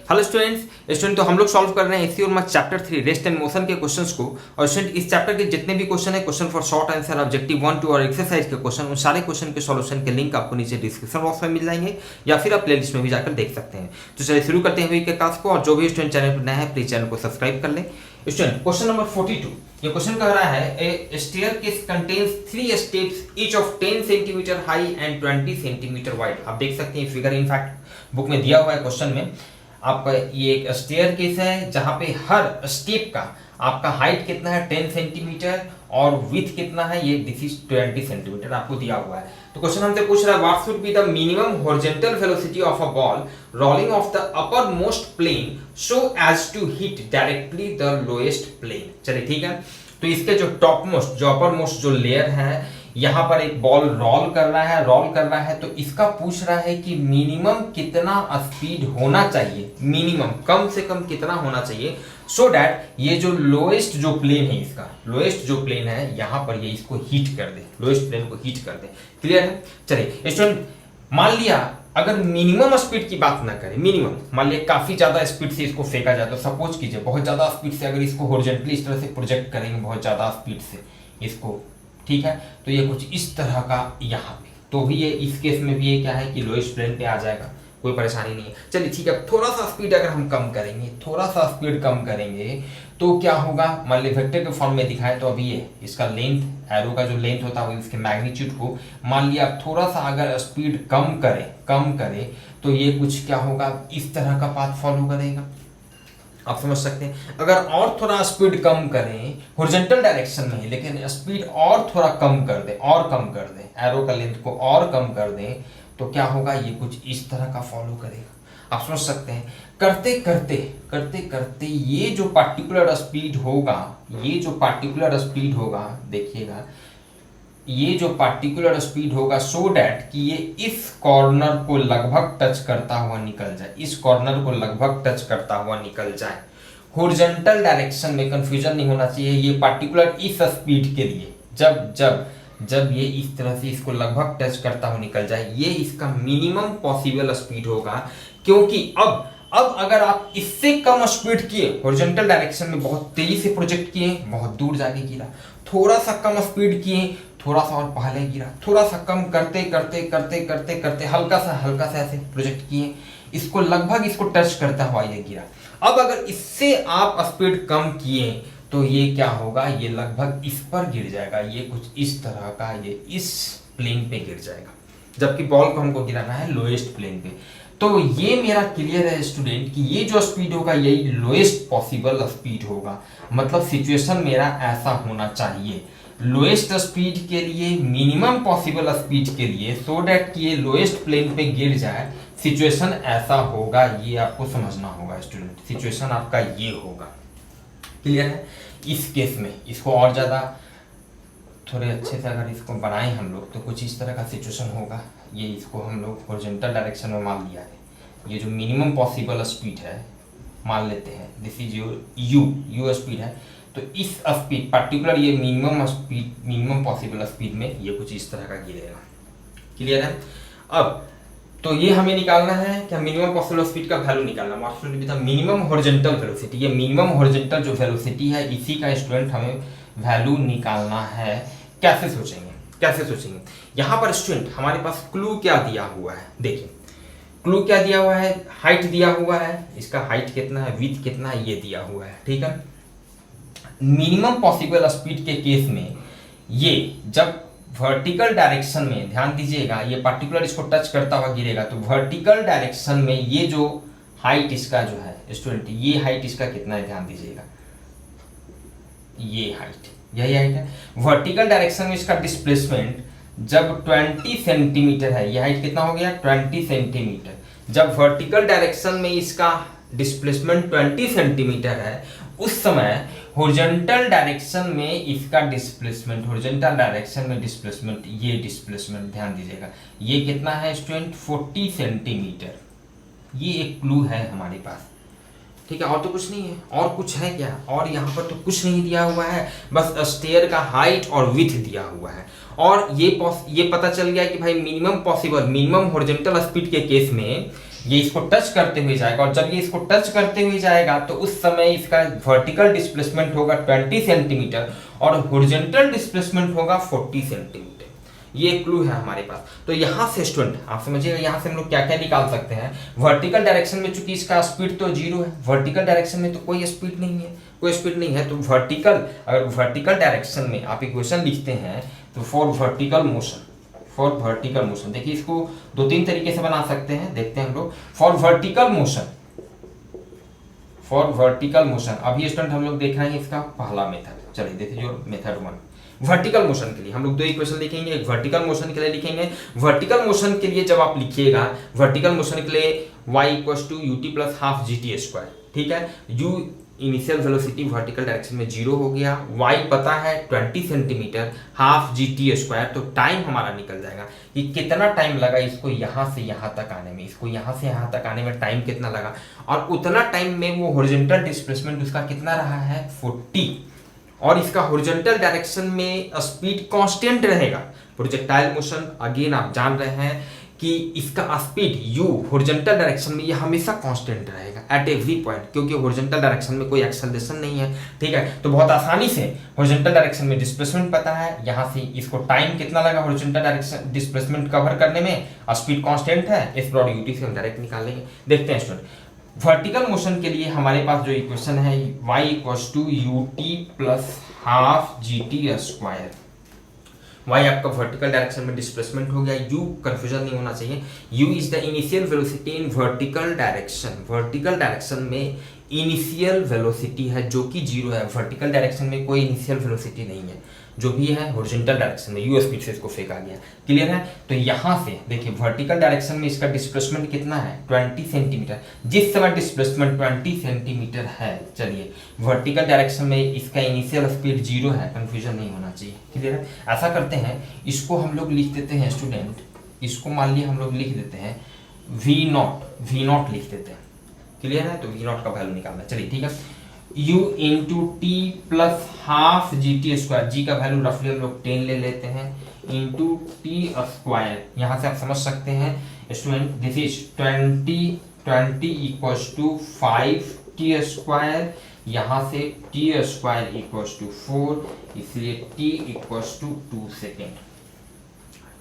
Hello student तो हम लोग सॉल्व कर रहे हैं SCO math chapter 3 rest and motion के क्वेश्चंस को। और स्टूडेंट इस चैप्टर के जितने भी क्वेश्चन है, question for short answer, objective 1, 2 और एक्सरसाइज के क्वेश्चन, उन सारे क्वेश्चन के सॉल्यूशन के लिंक आपको नीचे डिस्क्रिप्शन बॉक्स में मिल जाएंगे या फिर आप प्लेलिस्ट में भी जाकर देख सकते हैं। तो चलिए शुरू करते हैं वीक के क्लास को। और जो भी स्टूडेंट चैनल पर नया है प्लीज चैनल को सब्सक्राइब कर लें। स्टूडेंट क्वेश्चन नंबर 42, ये क्वेश्चन कह रहा है a staircase contains 3 steps each of 10 centimetre high and 20 centimetre wide. आप देख सकते हैं फिगर इनफैक्ट बुक में दिया हुआ है क्वेश्चन में। आपका ये एक स्टेयरकेस है जहां पे हर स्टेप का आपका हाइट कितना है 10 सेंटीमीटर और विड्थ कितना है, ये दिस इज 20 सेंटीमीटर आपको दिया हुआ है। तो क्वेश्चन हमसे पूछ रहा है what should be the minimum horizontal velocity of a ball rolling off the upper most plane so as to hit directly the lowest plane. चलिए ठीक है, तो इसके जो टॉप मोस्ट जो अपर मोस्ट जो लेयर है, यहां पर एक बॉल रोल कर रहा है तो इसका पूछ रहा है कि मिनिमम कितना स्पीड होना चाहिए, मिनिमम कम से कम कितना होना चाहिए सो दैट ये जो लोएस्ट जो प्लेन है, इसका लोएस्ट जो प्लेन है यहां पर ये इसको हीट कर दे, लोएस्ट प्लेन को हीट कर दे। क्लियर है? चलिए स्टूडेंट, मान लिया अगर मिनिमम स्पीड की बात ना करें, मिनिमम मान लिया काफी ज्यादा स्पीड से इसको फेंका जाए, तो सपोज कीजिए बहुत ज्यादा स्पीड से अगर इसको हॉरिजॉन्टली इस तरह से प्रोजेक्ट करेंगे, बहुत ज्यादा स्पीड से इसको, ठीक है, तो ये कुछ इस तरह का यहाँ पे, तो भी ये इस केस में भी ये क्या है कि लोएस्ट प्लेन पे आ जाएगा, कोई परेशानी नहीं है। चलिए ठीक है, थोड़ा सा स्पीड अगर हम कम करेंगे, थोड़ा सा स्पीड कम करेंगे तो क्या होगा, मान ली वेक्टर के फॉर्म में दिखाए तो अभी ये इसका लेंथ, एरो का जो लेंथ होता है इसके मैग्नीट्यूड को मान लिया आप थोड़ा सा अगर स्पीड कम करें तो ये कुछ क्या होगा, इस तरह का पाथ फॉलो करेगा। आप समझ सकते हैं। अगर और थोड़ा स्पीड कम करें हॉरिजॉन्टल डायरेक्शन में, लेकिन स्पीड और थोड़ा कम कर दें, एरो का लेंथ को और कम कर दें तो क्या होगा, ये कुछ इस तरह का फॉलो करेगा। आप समझ सकते हैं। करते करते ये जो पार्टिकुलर स्पीड होगा, देखिएगा ये जो पार्टिकुलर स्पीड होगा सो डैट कि ये इस कॉर्नर को लगभग टच करता हुआ निकल जाए, हॉरिजॉन्टल डायरेक्शन में कंफ्यूजन नहीं होना चाहिए। ये पार्टिकुलर इस स्पीड के लिए जब ये इस तरह से इसको लगभग टच करता हुआ निकल जाए, ये इसका मिनिमम पॉसिबल स्पीड होगा। क्योंकि अब अगर आप इससे कम स्पीड किए, हॉरिजॉन्टल डायरेक्शन में बहुत तेजी से प्रोजेक्ट किए, बहुत दूर जाके गिरा, थोड़ा सा कम स्पीड किए, थोड़ा सा और पहले गिरा, थोड़ा सा कम करते हल्का सा ऐसे प्रोजेक्ट किए, इसको लगभग इसको टच करता हुआ ये गिरा। अब अगर इससे आप स्पीड कम किए तो ये क्या होगा, ये लगभग इस पर गिर जाएगा, ये कुछ इस तरह का, ये इस प्लेन पे गिर जाएगा, जबकि बॉल को हमको गिराना है लोएस्ट प्लेन पे। तो ये मेरा क्लियर है स्टूडेंट कि ये जो स्पीड होगा यही लोएस्ट पॉसिबल स्पीड होगा। मतलब सिचुएशन मेरा ऐसा होना चाहिए, लोएस्ट स्पीड के लिए, मिनिमम पॉसिबल स्पीड के लिए, सो डैट कि ये लोएस्ट प्लेन पे गिर जाए, सिचुएशन ऐसा होगा। ये आपको समझना होगा स्टूडेंट, सिचुएशन आपका ये होगा। क्लियर है? इस केस में इसको और ज्यादा थोड़े अच्छे से अगर इसको बनाएं हम लोग तो कुछ इस तरह का सिचुएशन होगा। ये इसको हम लोग हॉरिजॉन्टल डायरेक्शन में मान लिया है, ये जो मिनिमम पॉसिबल स्पीड है मान लेते हैं, दिस इज यू स्पीड है, तो इस स्पीड पार्टिकुलर ये मिनिमम पॉसिबल स्पीड में ये कुछ इस तरह का गिरेगा। क्लियर है? अब तो ये हमें निकालना है क्या, मिनिमम पॉसिबल स्पीड का वैल्यू निकालना, मिनिमम हॉरिजॉन्टल वेलोसिटी। ये मिनिमम हॉरिजॉन्टल जो वेलोसिटी है इसी का स्टूडेंट हमें वैल्यू निकालना है। कैसे सोचेंगे? यहाँ पर स्टूडेंट हमारे पास क्लू क्या दिया हुआ है, देखिए क्लू क्या दिया हुआ है, हाइट दिया हुआ है, इसका हाइट कितना है, विड्थ कितना है, ये दिया हुआ है। ठीक है, मिनिमम पॉसिबल स्पीड के केस में ये जब वर्टिकल डायरेक्शन में, ध्यान दीजिएगा, ये पार्टिकुलर इसको टच करता हुआ गिरेगा, तो वर्टिकल डायरेक्शन में ये जो हाइट इसका जो है स्टूडेंट, ये हाइट इसका कितना है, ध्यान दीजिएगा, ये हाइट, यही हाइट है। वर्टिकल डायरेक्शन में इसका डिस्प्लेसमेंट जब 20 सेंटीमीटर है, ये हाइट कितना हो गया, 20 सेंटीमीटर। जब वर्टिकल डायरेक्शन में इसका डिस्प्लेसमेंट 20 सेंटीमीटर है, उस समय हॉरिजॉन्टल डायरेक्शन में इसका डिस्प्लेसमेंट, हॉरिजॉन्टल डायरेक्शन में डिस्प्लेसमेंट, ये डिस्प्लेसमेंट ध्यान दीजिएगा, ये कितना है स्टूडेंट, 40 सेंटीमीटर। ये एक क्लू है हमारे पास। ठीक है, और तो कुछ नहीं है, और कुछ है क्या, और यहाँ पर तो कुछ नहीं दिया हुआ है, बस स्टेयर का हाइट और विड्थ दिया हुआ है। और ये पता चल गया कि भाई मिनिमम हॉरिजॉन्टल स्पीड के केस में ये इसको टच करते हुए जाएगा, और जब ये इसको टच करते हुए जाएगा तो उस समय इसका वर्टिकल डिस्प्लेसमेंट होगा 20 सेंटीमीटर और हॉरिजॉन्टल डिस्प्लेसमेंट होगा 40 सेंटीमीटर। ये क्लू है हमारे पास। तो यहाँ से स्टूडेंट आप समझिएगा, यहाँ से हम लोग क्या क्या निकाल सकते हैं। वर्टिकल डायरेक्शन में चूंकि इसका स्पीड तो 0 है, वर्टिकल डायरेक्शन में तो कोई स्पीड नहीं है, कोई स्पीड नहीं है, तो वर्टिकल, अगर वर्टिकल डायरेक्शन में आप इक्वेशन लिखते हैं तो फॉर वर्टिकल मोशन, देखिए इसको 2-3 तरीके से बना सकते हैं, देखते हैं हम लोग। फॉर वर्टिकल मोशन अभी स्टूडेंट हम लोग देख रहे हैं इसका पहला मेथड। चलिए देखिए जो मेथड 1 वर्टिकल मोशन के लिए हम लोग 2 इक्वेशन लिखेंगे, एक वर्टिकल मोशन के लिए लिखेंगे। वर्टिकल मोशन के लिए जब आप लिखिएगा, वर्टिकल मोशन के लिए y = ut + ½ gt², ठीक है। u initial velocity vertical direction में 0 हो गया, y पता है 20 सेंटीमीटर, ½ gt², तो टाइम हमारा निकल जाएगा कि कितना टाइम लगा इसको यहाँ से यहाँ तक आने में, इसको यहाँ से यहाँ तक आने में टाइम कितना लगा, और उतना टाइम में वो हॉरिजॉन्टल डिस्प्लेसमेंट उसका कितना रहा है 40, और इसका हॉरिजॉन्टल डायरेक्शन में स्पीड कांस्टेंट रहेगा। प्रोजेक्टाइल मोशन अगेन आप जान रहे हैं कि इसका स्पीड u हॉरिजॉन्टल डायरेक्शन में ये हमेशा कांस्टेंट रहेगा एट एवरी पॉइंट, क्योंकि हॉरिजॉन्टल डायरेक्शन में कोई एक्सेलरेशन नहीं है, ठीक है। तो बहुत आसानी से हॉरिजॉन्टल डायरेक्शन में डिस्प्लेसमेंट पता है, यहाँ से इसको टाइम कितना लगा हॉरिजॉन्टल डायरेक्शन डिस्प्लेसमेंट कवर करने में, स्पीड कांस्टेंट है, इस ब्रॉड यूटी से हम डायरेक्ट निकाल लेंगे। देखते हैं स्टूडेंट, वर्टिकल मोशन के लिए हमारे पास जो इक्वेशन है y = ut + ½ gt²। y आपका वर्टिकल डायरेक्शन में डिस्प्लेसमेंट हो गया, u कंफ्यूजन नहीं होना चाहिए, u is the initial velocity in vertical direction. Vertical direction में इनिशियल वेलोसिटी है जो कि 0 है, वर्टिकल डायरेक्शन में कोई इनिशियल वेलोसिटी नहीं है, जो भी है हॉरिजॉन्टल डायरेक्शन में u स्पीड से इसको फेंका गया। क्लियर है। तो यहाँ से देखिए वर्टिकल डायरेक्शन में इसका डिस्प्लेसमेंट कितना है 20 सेंटीमीटर, जिस समय डिस्प्लेसमेंट 20 सेंटीमीटर है, चलिए वर्टिकल डायरेक्शन में इसका इनिशियल स्पीड 0 है, कंफ्यूजन नहीं होना चाहिए। क्लियर है। ऐसा करते हैं, इसको हम लोग लिख देते हैं स्टूडेंट, इसको मान लिया हम लोग लिख देते हैं v0 लिख देते हैं। क्लियर है। तो v0 का वैल्यू निकालना है, चलिए ठीक है। u × t + ½ gt², g का वैल्यू रफली हम लोग 10 ले लेते हैं, इंटू t²। यहाँ से आप समझ सकते हैं स्टूडेंट, दिस इज 20 = 5t², यहाँ से t² = 4, इसलिए t = 2 सेकेंड।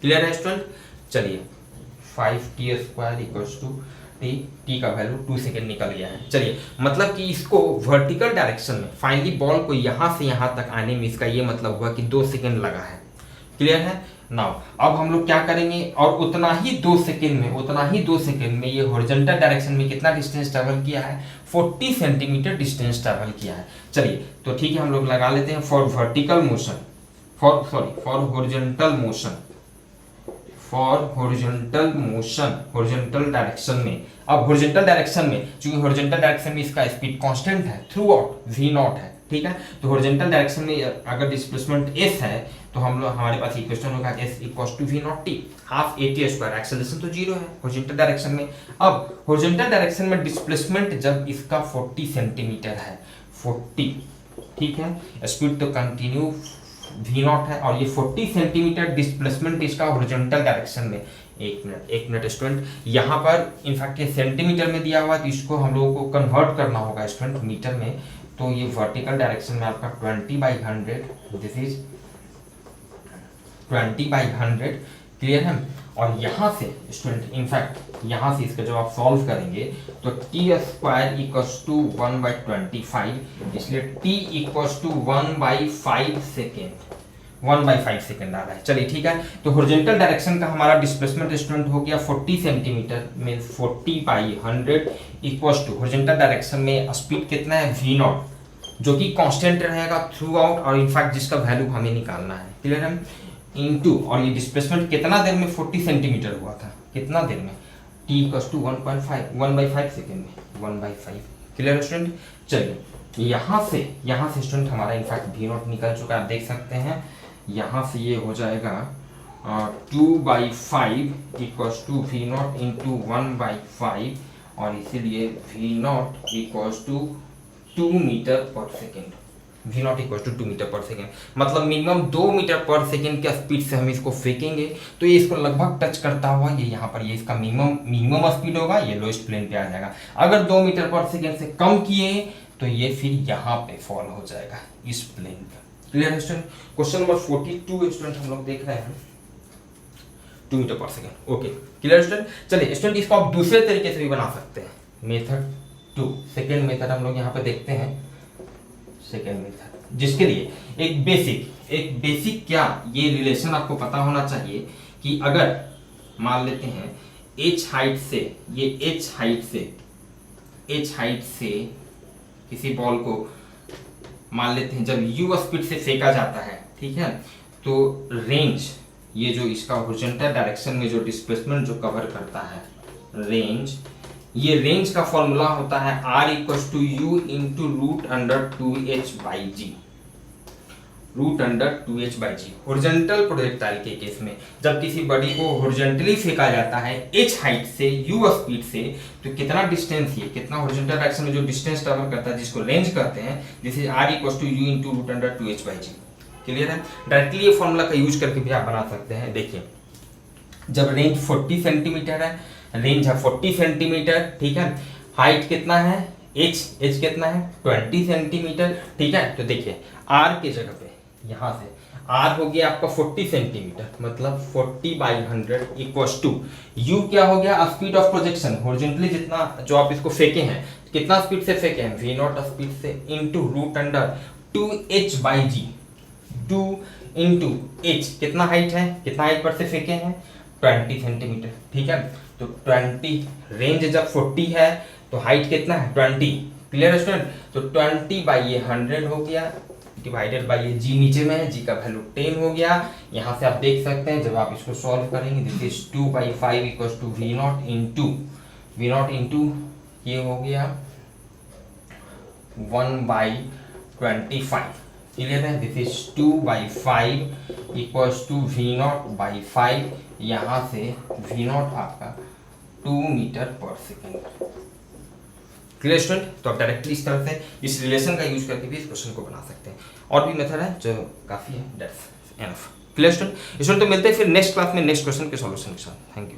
क्लियर है स्टूडेंट। चलिए 5t² t का वैल्यू 2 सेकेंड निकल गया है। चलिए मतलब कि इसको वर्टिकल डायरेक्शन में फाइनली बॉल को यहाँ से यहाँ तक आने में इसका ये मतलब हुआ कि 2 सेकेंड लगा है। क्लियर है। नाउ अब हम लोग क्या करेंगे, और उतना ही 2 सेकेंड में ये हॉरिजॉन्टल डायरेक्शन में कितना डिस्टेंस ट्रैवल किया है 40 सेंटीमीटर डिस्टेंस ट्रैवल किया है। चलिए तो ठीक है, हम लोग लगा लेते हैं फॉर हॉरिजॉन्टल डायरेक्शन में। अब हॉरिजॉन्टल डायरेक्शन में चूंकि हॉरिजॉन्टल डायरेक्शन में इसका स्पीड कांस्टेंट है थ्रू आउट v0 है, ठीक है। तो हॉरिजॉन्टल डायरेक्शन में अगर डिस्प्लेसमेंट s है तो हम लोग हमारे पास इक्वेशन होगा s = v0t ½ at²। एक्सेलरेशन तो 0 है हॉरिजॉन्टल डायरेक्शन में। अब हॉरिजॉन्टल डायरेक्शन में डिस्प्लेसमेंट जब इसका 40 सेंटीमीटर है, 40, ठीक है, स्पीड तो कंटिन्यू v0 है, और ये 40 सेंटीमीटर डिस्प्लेसमेंट इसका हॉरिजॉन्टल डायरेक्शन में। एक मिनट स्टूडेंट, यहाँ पर इनफैक्ट ये सेंटीमीटर में दिया हुआ है, तो इसको हम लोगों को कन्वर्ट करना होगा स्टूडेंट मीटर में। तो ये वर्टिकल डायरेक्शन में आपका 20/100, दिस इज 20/100। क्लियर है। और यहाँ से स्टूडेंट इनफैक्ट यहाँ से इसका जब आप सॉल्व करेंगे तो t² = 1/25, इसलिए t = 1/5 सेकेंड आ रहा है। चलिए ठीक है। तो हॉरिजॉन्टल डायरेक्शन का हमारा डिस्प्लेसमेंट स्टूडेंट हो गया 40 सेंटीमीटर में 40/100 इक्वल्स टू हॉरिजॉन्टल डायरेक्शन में स्पीड कितना है v0, जो कि कांस्टेंट रहेगा थ्रू आउट, और इनफैक्ट जिसका वैल्यू हमें निकालना है। क्लियर है। इनटू, और ये डिस्प्लेसमेंट कितना देर में 40 सेंटीमीटर हुआ था, कितना देर में, t = 1/5 सेकेंड में 1/5। Clear student. चलिए यहाँ से स्टूडेंट हमारा इनफैक्ट v0 निकल चुका है, आप देख सकते हैं। यहाँ से ये हो जाएगा 2/5 = v0 × 1/5, और इसीलिए v0 = 2 metre per second. V nought equal to 2 metre per second, मतलब मिनिमम 2 मीटर पर सेकेंड के स्पीड से हम इसको फेंकेंगे तो ये इसको लगभग टच करता हुआ ये यहाँ पर ये इसका मिनिमम स्पीड होगा, ये लोएस्ट प्लेन पे आ जाएगा। अगर 2 मीटर पर सेकेंड से कम किए तो ये फिर यहाँ पे फॉल हो जाएगा इस प्लेन पे। Clear student? Question number 42 student हम लोग देख रहे हैं 2 metre per second. Okay clear student? चलिए स्टूडेंट इसको आप दूसरे तरीके से भी बना सकते हैं। मेथड 2 सेकेंड मेथड हम लोग यहाँ पे देखते हैं। सेकेंड मेथड जिसके लिए एक बेसिक क्या ये रिलेशन आपको पता होना चाहिए कि अगर मान लेते हैं h हाइट से किसी बॉल को मान लेते हैं जब u स्पीड से फेंका जाता है, ठीक है, तो रेंज ये जो इसका हॉरिजॉन्टल डायरेक्शन में जो डिस्प्लेसमेंट जो कवर करता है रेंज, ये रेंज का फॉर्मूला होता है r equals to u into root under 2h by g. Root under 2h by g horizontal projectile के केस में जब किसी बॉडी को हॉरिजॉन्टली फेंका जाता है h हाइट से u स्पीड से, तो कितना डिस्टेंस ये कितना हॉरिजॉन्टल डायरेक्शन में जो डिस्टेंस ट्रैवल करता है जिसको रेंज कहते हैं, this is r equals to u into root under 2h by g. Clear है? डायरेक्टली ये फॉर्मूला का यूज करके भी आप बना सकते हैं। देखिए जब रेंज 40 सेंटीमीटर है, रेंज है 40 सेंटीमीटर, ठीक है, हाइट कितना है h कितना है 20 सेंटीमीटर, ठीक है, तो देखिए r के जगह पे यहाँ से r हो गया आपका 40 सेंटीमीटर, मतलब 40 बाई 100 इक्वल्स टू u क्या हो गया स्पीड ऑफ प्रोजेक्शन, हॉरिजॉन्टली जितना जो आप इसको फेंके हैं कितना स्पीड से फेंके हैं v नॉट स्पीड से into root under 2h by g, 2 into h कितना हाइट है, कितना हाइट पर से फेंके हैं 20 सेंटीमीटर, ठीक है, तो 20 रेंज जब 40 है तो हाइट कितना है 20। Clear student? तो 20 बाई ये 100 हो गया डिवाइडेड बाई ये जी नीचे में है, जी का वैल्यू 10 हो गया। यहाँ से आप देख सकते हैं जब आप इसको सॉल्व करेंगे this is 2 by 5 equals to v not into ये हो गया 1 बाई 25। क्लियर है? This is 2 by 5 equals to v not by 5, यहाँ से वी नॉट आपका 2 metre per second. Clear student? तो आप डायरेक्टली इस तरह से इस रिलेशन का यूज करके भी इस क्वेश्चन को बना सकते हैं। और भी मेथड है जो काफी है, दैट्स एनफ। Clear student? तो मिलते हैं फिर नेक्स्ट क्लास में नेक्स्ट क्वेश्चन के सॉल्यूशन के साथ। Thank you.